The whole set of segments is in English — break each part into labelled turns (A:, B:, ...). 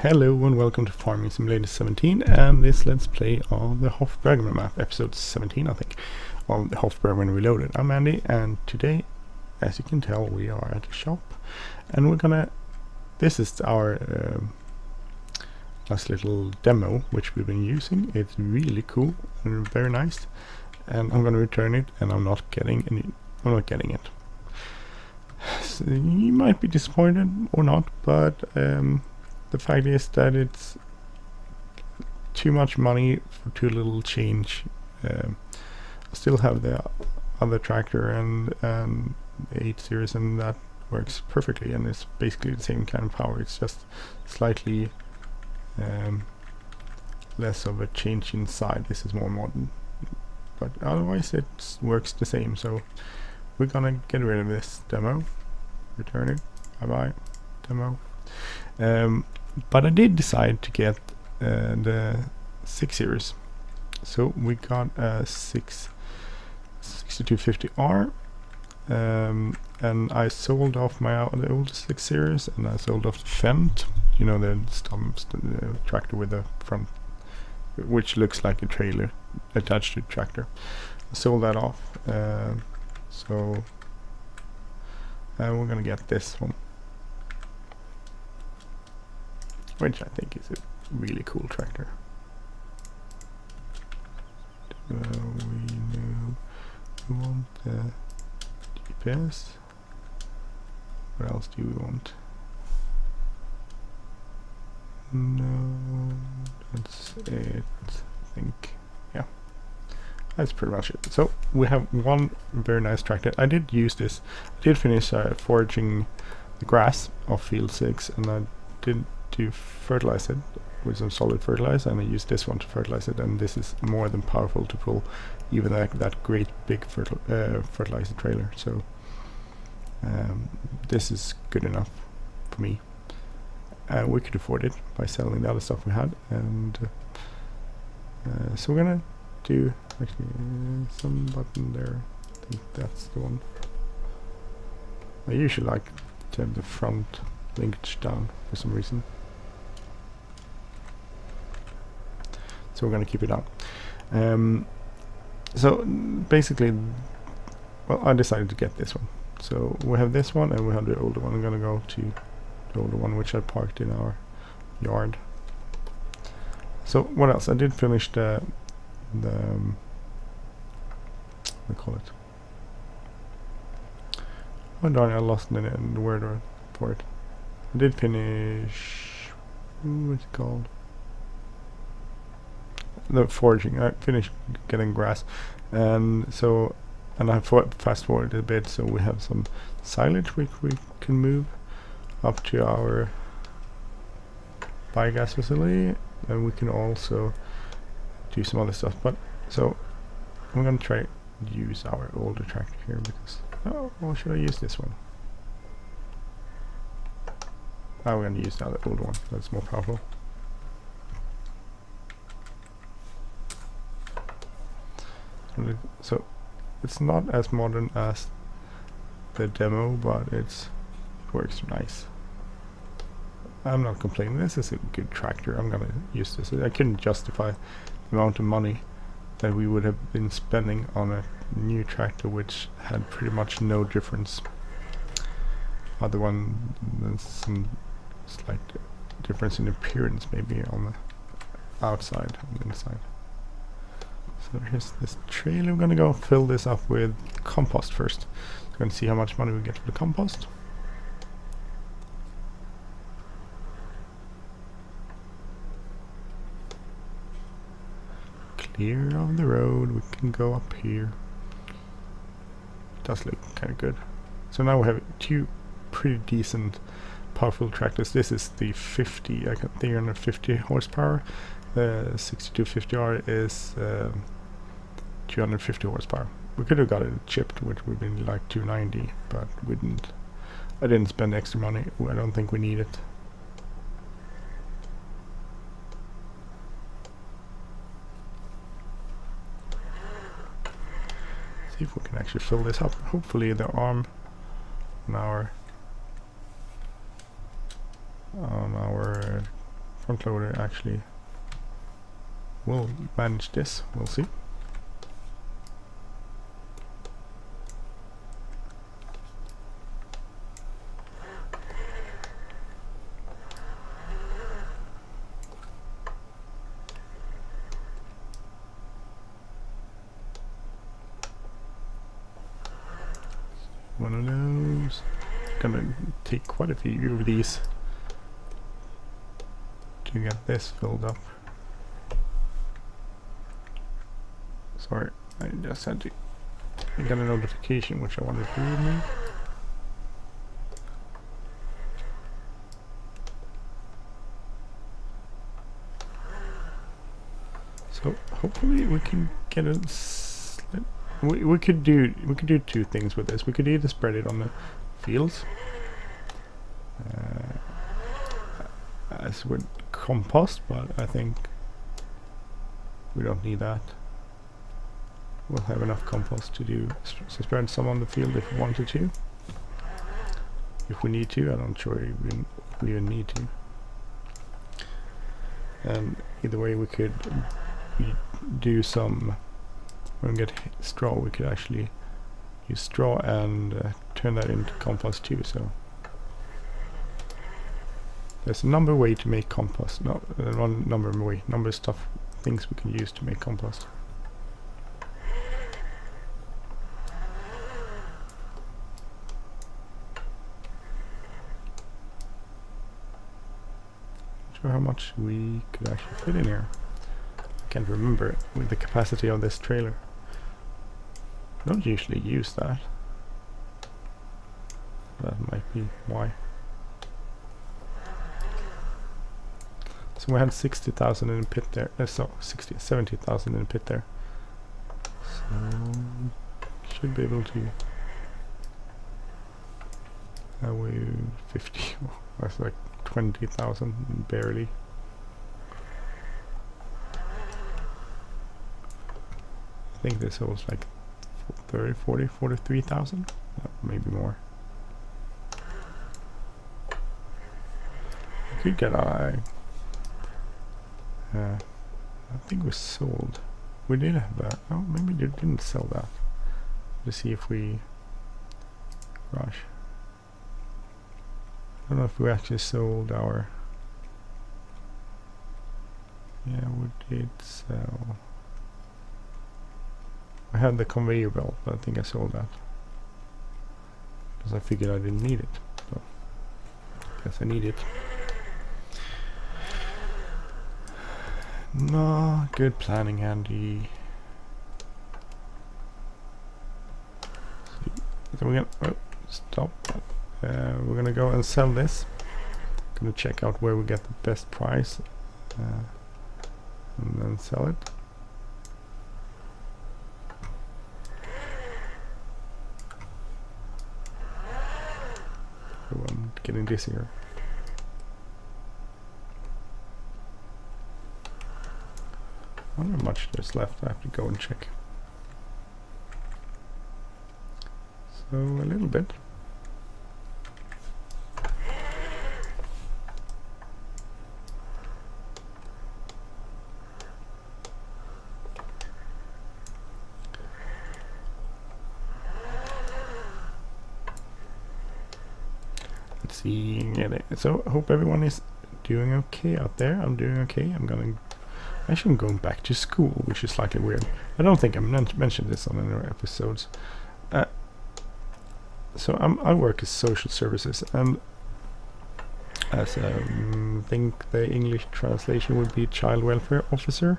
A: Hello and welcome to Farming Simulator 17 and this Let's Play on the Hof Bergmann map, episode 17 I think, on the Hof Bergmann Reloaded. I'm Andy and today, as you can tell, we are at a shop and we're gonna, this is our nice little demo which we've been using. It's really cool and very nice, and I'm gonna return it and I'm not getting it. So you might be disappointed or not, but the fact is that it's too much money for too little change. I still have the other tractor and the 8 series, and that works perfectly, and it's basically the same kind of power. It's just slightly less of a change inside. This is more modern, but otherwise it works the same. So we're gonna get rid of this demo, return it, bye-bye demo. But I did decide to get the 6 series, so we got a 6250R, and I sold off the old 6 series, and I sold off the Fendt, you know, the tractor with the front, which looks like a trailer attached to the tractor. I sold that off, so we're gonna get this one, which I think is a really cool tractor. We know we want the GPS. What else do we want? No, that's it, I think. Yeah, that's pretty much it. So we have one very nice tractor. I did use this. I did finish foraging the grass off field 6, and I did to fertilize it with some solid fertilizer, and I used this one to fertilize it, and this is more than powerful to pull even that great big fertilizer trailer. So this is good enough for me. We could afford it by selling the other stuff we had, and so we're gonna do actually some button there. I think that's the one. I usually like to have the front linkage down for some reason, so we're going to keep it up. So basically, well, I decided to get this one. So we have this one and we have the older one. I'm going to go to the older one, which I parked in our yard. So what else? I did finish the what do we call it? Oh darn, I lost the word for it. I did finish, what's it called? The foraging. I finished getting grass, and so, and I fast forwarded a bit, so we have some silage which we can move up to our biogas facility, and we can also do some other stuff. But so I'm gonna try to use our older tractor here because, oh, or should I use this one? I'm going to use the older one, that's more powerful. So it's not as modern as the demo, but it works nice. I'm not complaining. This is a good tractor. I'm going to use this. I couldn't justify the amount of money that we would have been spending on a new tractor which had pretty much no difference. Other one, there's some slight difference in appearance maybe on the outside and the inside. So here's this trailer. I'm gonna go fill this up with compost first. So we're gonna see how much money we get for the compost. Clear of the road, we can go up here. It does look kind of good. So now we have two pretty decent powerful tractors. This is the 350 horsepower. The 6250R is 250 horsepower. We could have got it chipped, which would have been like 290, but we didn't. I didn't spend extra money. I don't think we need it. See if we can actually fill this up. Hopefully the arm on our front loader actually will manage this. We'll see. One of those. Gonna take quite a few of these to get this filled up. Sorry, I just had to get a notification which I wanted to remove. So hopefully we can get a we could do two things with this. We could either spread it on the fields as with compost, but I think we don't need that. We'll have enough compost to do to spread some on the field if we wanted to. If we need to, I'm not sure we even need to. And either way, we could do some. When we get straw, we could actually use straw and turn that into compost too. So there's a number of ways to make compost. No, one number of stuff, things we can use to make compost. Not sure how much we could actually fit in here. I can't remember with the capacity of this trailer. I don't usually use that. That might be why. So we had 60,000 in the pit there. So 70,000 in the pit there. So should be able to. We 50. That's like 20,000 barely. I think this holds like 30, 40, 43,000, maybe more. We could get I think we sold. We did have that. Oh, maybe they didn't sell that. Let's see if we rush. I don't know if we actually sold our. Yeah, we did sell. I had the conveyor belt, but I think I sold that because I figured I didn't need it. So I guess I need it. No, good planning, Andy. So we're gonna stop. We're gonna go and sell this. Gonna check out where we get the best price, and then sell it. So I'm getting this here. I wonder how much there's left. I have to go and check. So a little bit. Let's see. So I hope everyone is doing okay out there. I'm doing okay. I'm going back to school, which is slightly weird. I don't think I mentioned this on any episodes. So I work as social services, and as I think the English translation would be child welfare officer.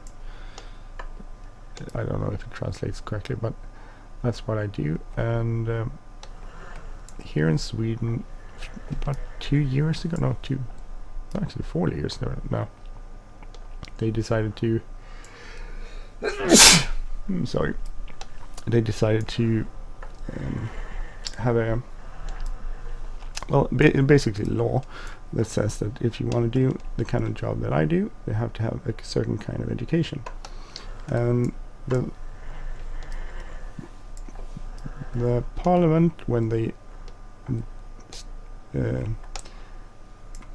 A: I don't know if it translates correctly, but that's what I do. And here in Sweden, about 2 years ago, actually 4 years now. They decided to sorry, they decided to have a basically law that says that if you want to do the kind of job that I do, they have to have a certain kind of education. And the parliament, when they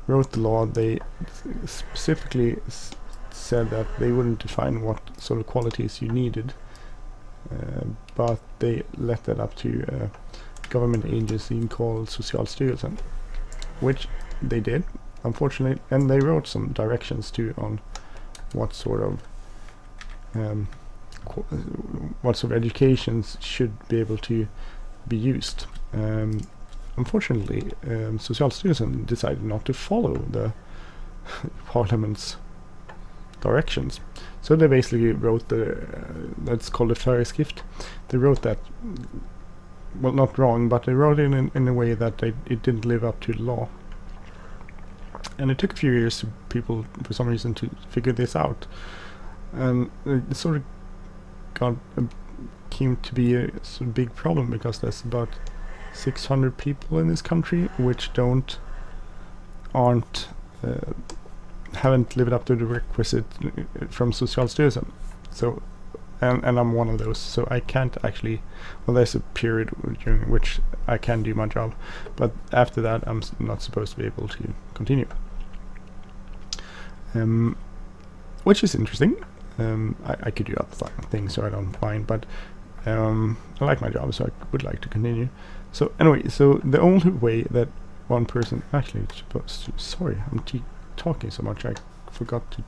A: wrote the law, they specifically said that they wouldn't define what sort of qualities you needed, but they left that up to a government agency called Socialstyrelsen, which they did, unfortunately, and they wrote some directions too on what sort of educations should be able to be used. Unfortunately, Socialstyrelsen decided not to follow the Parliament's directions. So they basically wrote that's called a föreskrift. They wrote that, well, not wrong, but they wrote it in a way that it didn't live up to the law. And it took a few years for people, for some reason, to figure this out. And it sort of came to be a sort of big problem, because there's about 600 people in this country which haven't lived up to the requisite from Socialstyrelsen. So, and I'm one of those. So I can't actually. Well, there's a period during which I can do my job, but after that, I'm not supposed to be able to continue. Which is interesting. I could do other things, so I don't mind. But I like my job, so I would like to continue. So anyway, so the only way that one person actually is supposed to. Sorry, I'm talking so much. I forgot to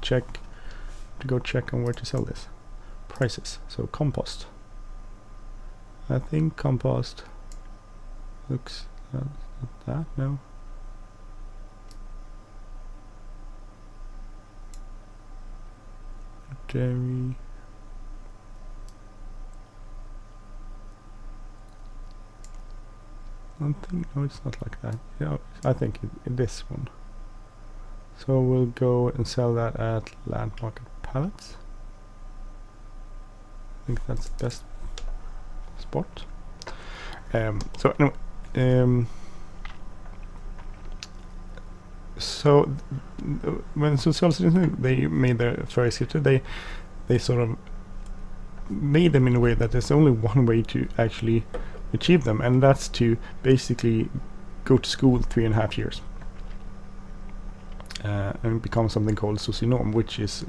A: go check on where to sell this. Prices. So Compost. I think Compost looks not that, no. Dairy. I think, no, it's not like that. Yeah, I think this one. So we'll go and sell that at Land Market Pallets. I think that's the best spot. So anyway, so when Socialstyrelsen they made their first hitter, they sort of made them in a way that there's only one way to actually achieve them, and that's to basically go to school 3.5 years and become something called socionom, which is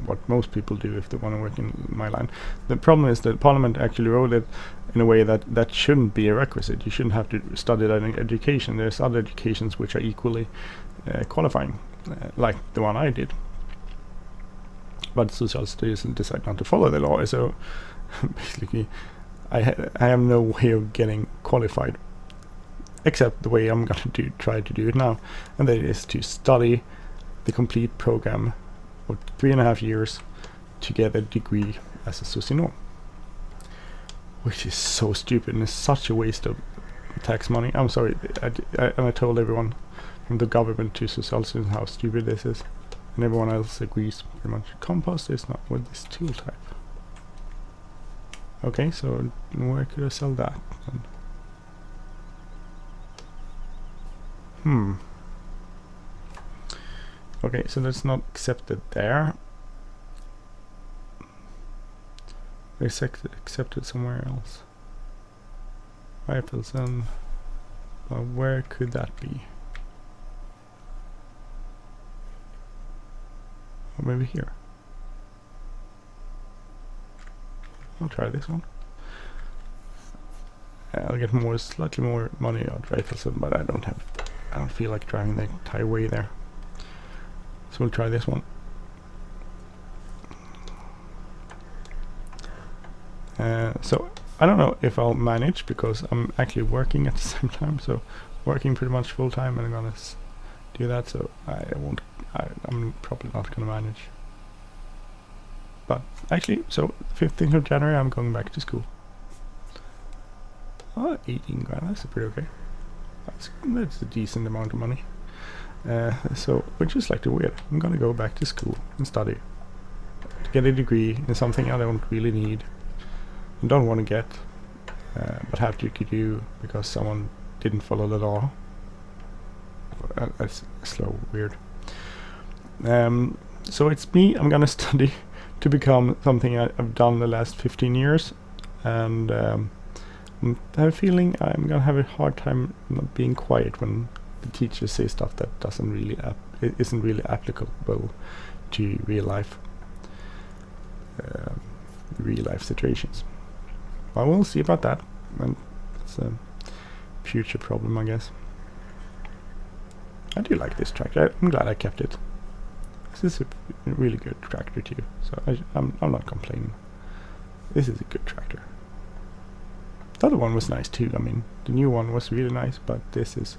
A: what most people do if they want to work in my line. The problem is that Parliament actually wrote it in a way that shouldn't be a requisite. You shouldn't have to study that in education. There's other educations which are equally qualifying, like the one I did. But Socialstyrelsen decided not to follow the law, so basically I have no way of getting qualified, except the way I'm going to try to do it now, and that is to study the complete program for 3.5 years to get a degree as a socionom, which is so stupid and is such a waste of tax money. I'm sorry, I told everyone from the government to Socialstyrelsen how stupid this is, and everyone else agrees pretty much. Compost is not with this tool type. Okay, so where could I sell that then? Okay, so that's not accepted there. They accepted somewhere else. Rifles, where could that be? Or maybe here. I'll try this one. I'll get slightly more money out rifles, but I don't feel like driving the entire way there. So we'll try this one. So I don't know if I'll manage, because I'm actually working at the same time, so working pretty much full time, and I'm gonna do that, so I'm probably not gonna manage. But actually, so 15th of January I'm going back to school. Oh, 18 grand, that's pretty okay. That's a decent amount of money. So, which is slightly weird. I'm gonna go back to school and study to get a degree in something I don't really need and don't want to get, but have to do because someone didn't follow the law. That's slow, weird. So it's me. I'm gonna study to become something I've done the last 15 years, and I have a feeling I'm gonna have a hard time not being quiet when the teachers say stuff that isn't really applicable to real life situations. But we'll see about that, and it's a future problem, I guess. I do like this tractor. I'm glad I kept it. This is a really good tractor too, so I'm not complaining. This is a good tractor. The other one was nice too. I mean, the new one was really nice, but this is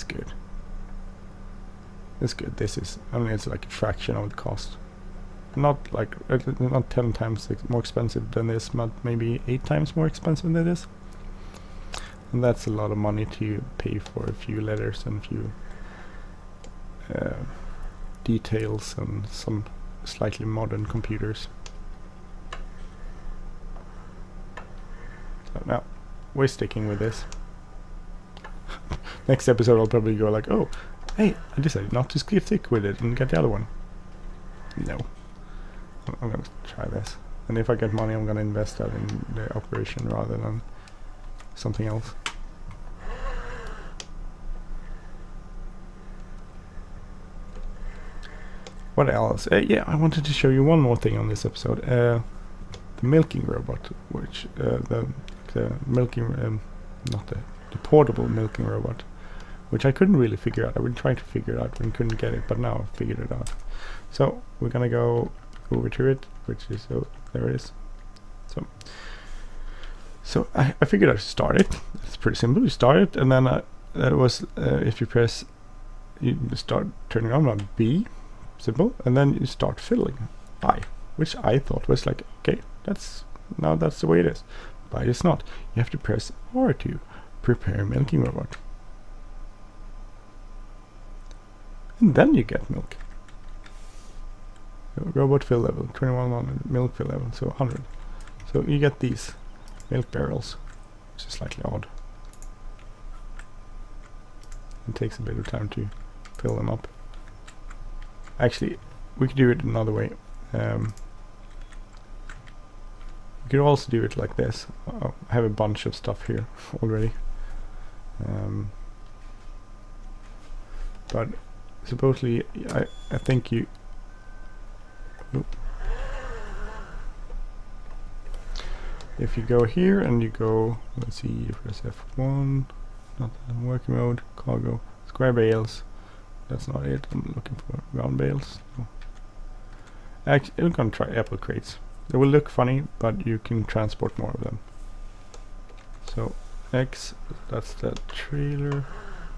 A: good. It's good. I mean, it's like a fraction of the cost. Not like not 10 times more expensive than this, but maybe 8 times more expensive than this. And that's a lot of money to pay for a few letters and a few details and some slightly modern computers. So now we're sticking with this. Next episode I'll probably go like, oh, hey, I decided not to stick with it and get the other one. No. I'm gonna try this. And if I get money, I'm gonna invest that in the operation rather than something else. What else? Yeah, I wanted to show you one more thing on this episode. The milking robot, which the milking, not the portable milking robot, which I couldn't really figure out. I've been trying to figure it out and couldn't get it, but now I've figured it out. So we're gonna go over to it, which is, oh, there it is. So I figured out to start it. It's pretty simple. You start it, and then that was if you press, you start turning on B, simple, and then you start filling I, which I thought was like, okay, that's the way it is, but it's not. You have to press R to prepare milking robot, and then you get milk. Robot fill level 21 milk fill level, so 100. So you get these milk barrels, which is slightly odd. It takes a bit of time to fill them up. Actually, we could do it another way. We could also do it like this. I have a bunch of stuff here already. But supposedly, I think you... Oop. If you go here and you go, let's see, if press F1, not working mode, cargo, square bales. That's not it. I'm looking for round bales. No. Actually, I'm gonna try apple crates. They will look funny, but you can transport more of them. So X, that's the trailer.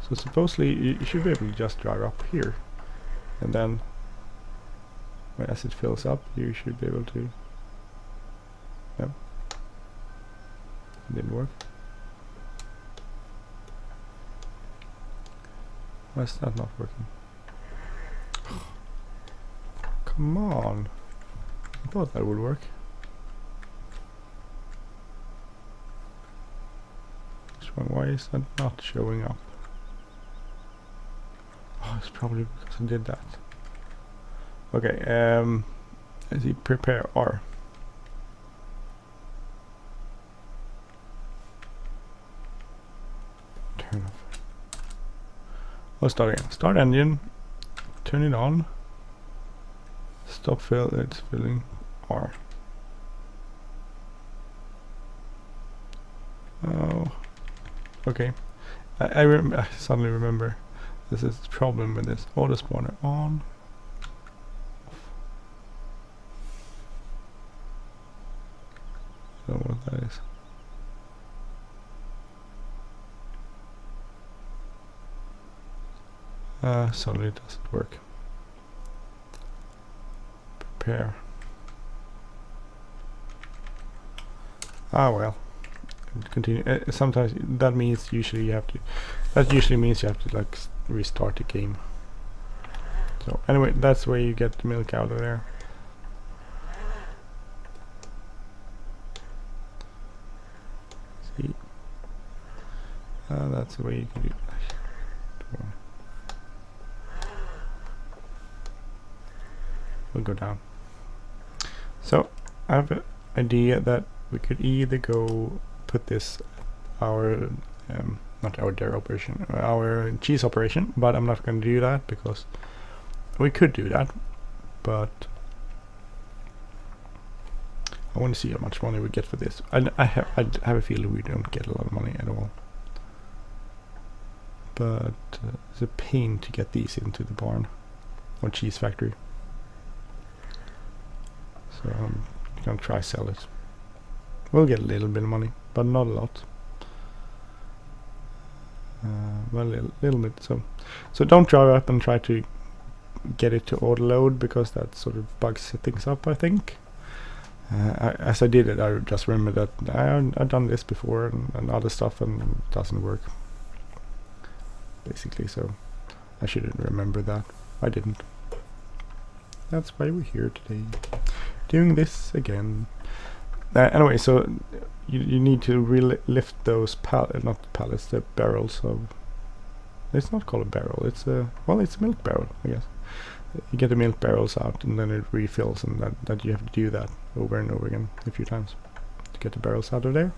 A: So supposedly you should be able to just drive up here, and then as it fills up, you should be able to. Yep. It didn't work. Why is that not working? Come on. I thought that would work. Why is that not showing up? Oh, it's probably because I did that. Okay, let's see, prepare R. Turn off. Oh, start again. Start engine. Turn it on. Stop fill. It's filling R. Oh. Okay. I suddenly remember. This is the problem with this. Auto spawner on. I don't know what that is. Suddenly it doesn't work. Prepare. Ah well. Continue. Sometimes that means usually you have to. That usually means you have to like restart the game. So anyway, that's where you get the milk out of there. See. That's the way you can do it. We'll go down. So I have an idea that we could either go put this our not our dairy operation, our cheese operation, but I'm not going to do that because we could do that, but I want to see how much money we get for this. I have a feeling we don't get a lot of money at all, but it's a pain to get these into the barn or cheese factory, so I'm gonna try sell it. We'll get a little bit of money, but not a lot. Well, a little bit. So don't drive up and try to get it to autoload, because that sort of bugs things up, I think. As I did it, I just remember that I've done this before and other stuff, and it doesn't work, basically. So I shouldn't remember that. I didn't. That's why we're here today, doing this again. Anyway, so you need to really lift those not pallets, the barrels of. It's not called a barrel. It's a it's a milk barrel, I guess. You get the milk barrels out, and then it refills, and that you have to do that over and over again a few times to get the barrels out of there.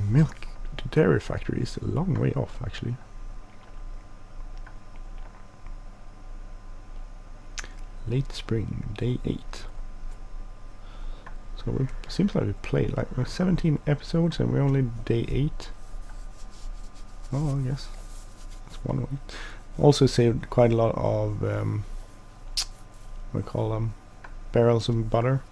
A: Milk to dairy factory is a long way off, actually. Late spring, day 8. So it seems like we played like 17 episodes and we're only day 8. Oh, I guess that's one way. Also saved quite a lot of we call them barrels of butter,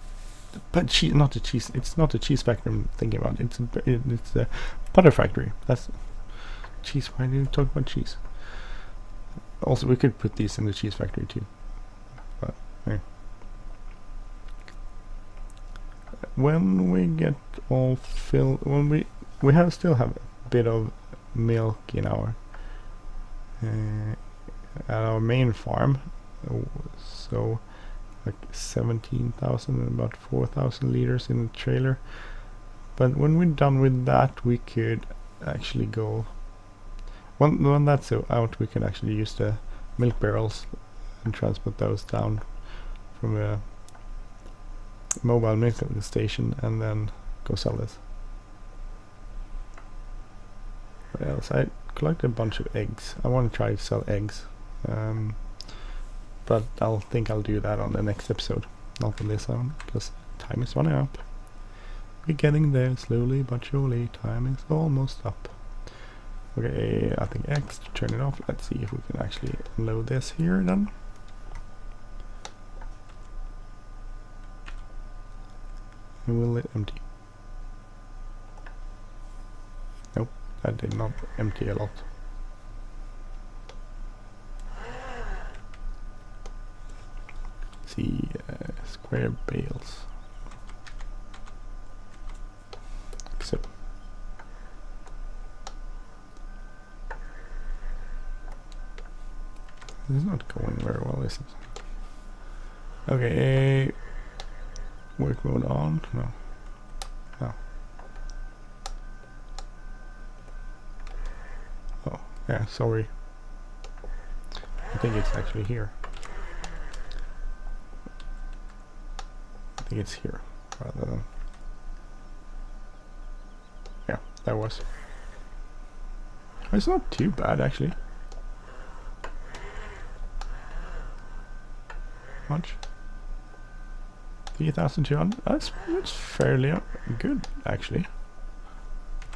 A: but cheese, not the cheese. It's not the cheese factory I'm thinking about. It's a butter factory. That's cheese. Why do you talk about cheese? Also, we could put these in the cheese factory too. But hey. When we get all filled, when we still have a bit of milk in our at our main farm, so like 17,000 and about 4,000 liters in the trailer. But when we're done with that, we could actually go, when that's out, we can actually use the milk barrels and transport those down from a mobile milk station and then go sell this. What else? I collected a bunch of eggs. I want to try to sell eggs, but I'll do that on the next episode, not on this one, because time is running up. We're getting there slowly but surely. Time is almost up. Okay, I think X to turn it off. Let's see if we can actually unload this here then. And will it empty? Nope, that did not empty a lot. Let's see, square bales. So this is not going very well, is it? Okay, work mode on. No. Oh, yeah, sorry. I think it's actually here. I think it's here rather than. Yeah, that was. It's not too bad actually. Much. 3,200. That's fairly good actually.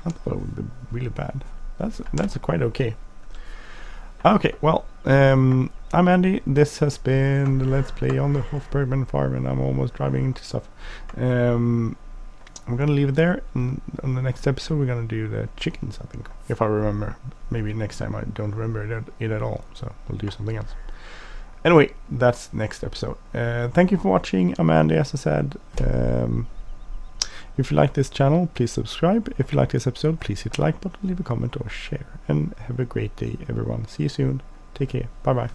A: I thought it would be really bad. That's quite okay. Okay, well, I'm Andy. This has been the Let's Play on the Hof Bergmann farm, and I'm almost driving into stuff. I'm gonna leave it there. And on the next episode, we're gonna do the chickens, I think, if I remember. Maybe next time I don't remember it at all, so we'll do something else. Anyway, that's next episode. Thank you for watching. I'm Andy, as I said. If you like this channel, please subscribe. If you like this episode, please hit the like button, leave a comment or share. And have a great day, everyone. See you soon. Take care. Bye bye.